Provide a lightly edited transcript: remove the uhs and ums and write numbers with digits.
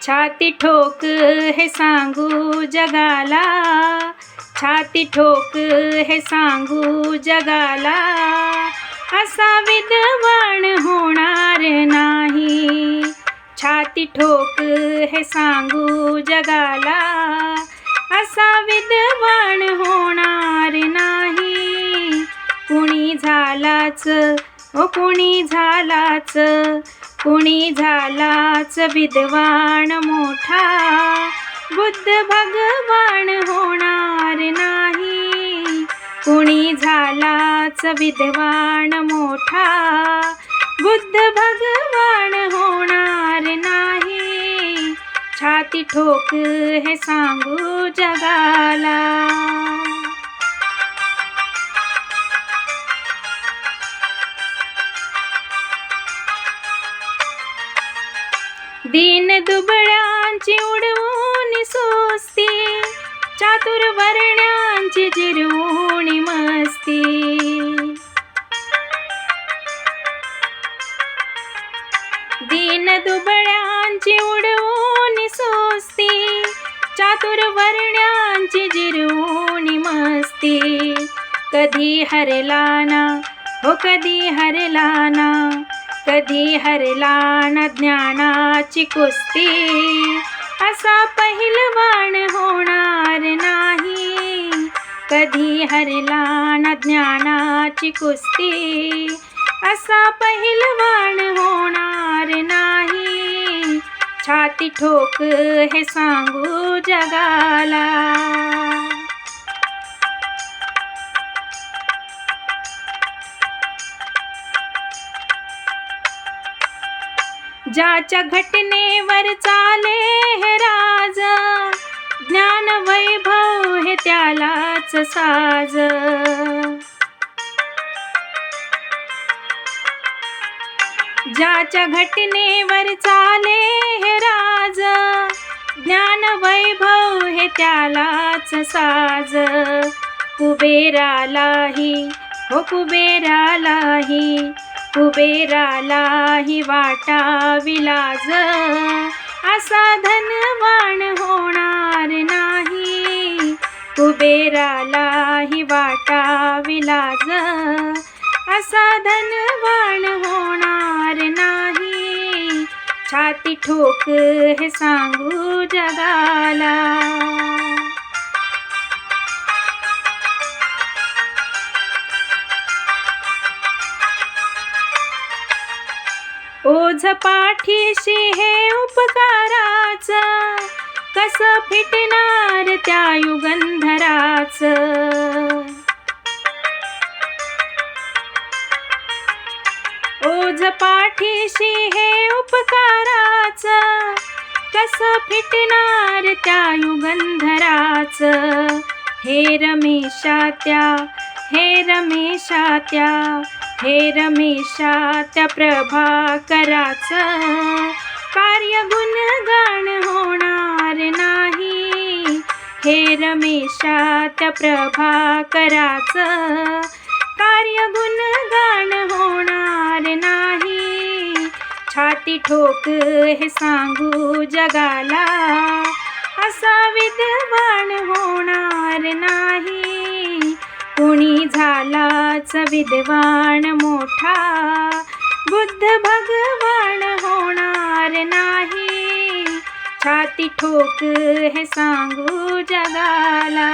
छाती ठोक हे सांगू जगाला, छाती ठोक हे सांगू जगाला, असा विद्वान होणार नाही. छाती ठोक हे सांगू जगाला, असा विद्वान होणार नाही. कुणी झालाच कुणी झालाच, कुणी झालाच विद्वान मोठा, बुद्ध भगवान होणार नाही. कुणी झालाच विद्वान मोठा, बुद्ध भगवान होणार नाही. छाती ठोक हे सांगू जगाला. दीन दुबळ्यांची उडवून सोस्ती, चातुर वर्ण्यांची जिरवून मस्ती. दीन दुबळ्यांची उडवून सोस्ती, चातुर वर्ण्यांची जिरवून मस्ती. कधी हरला ना कधी हरला ना, कधी हरला ना ज्ञानाची कुस्ती, असा पहिलवान होणार नाही. कधी हरला ना ज्ञानाची कुस्ती, असा पहिलवान होणार नाही. छाती ठोक हे सांगू जगाला. ज्याच्या घटनेवर चाले हे राज, ज्ञान वैभव हे त्यालाच साज. ज्याच्या घटनेवर चाले हे राज, ज्ञान वैभव हे त्यालाच साज. कुबेरालाही कुबेरालाही, कुबेरालाही वाटावी लाज, असा धनवान होणार नाही. कुबेरालाही वाटावी लाज, असा धनवान होणार नाही. छाती ठोक हे सांगू जगाला. ओझ पाठीशी हे उपकाराच, कस फिटणार त्या युगंधराच. ओझ पाठीशी हे उपकाराच, कस फिटणार त्या युगंधराच. हे रमेशा त्या हे रमेशा त्या हे रमेशा त्या प्रभाकराच, कार्य गुणगान होणार नाही. हे रमेशा त्या प्रभाकराच, कार्य गुणगान होणार नाही. छाती ठोक हे सांगू जगाला, असा विद्वान होणार नाही. कुणी झालाच विद्वान मोठा, बुद्ध भगवान होणार नाही. छाती ठोक हे सांगू जगाला.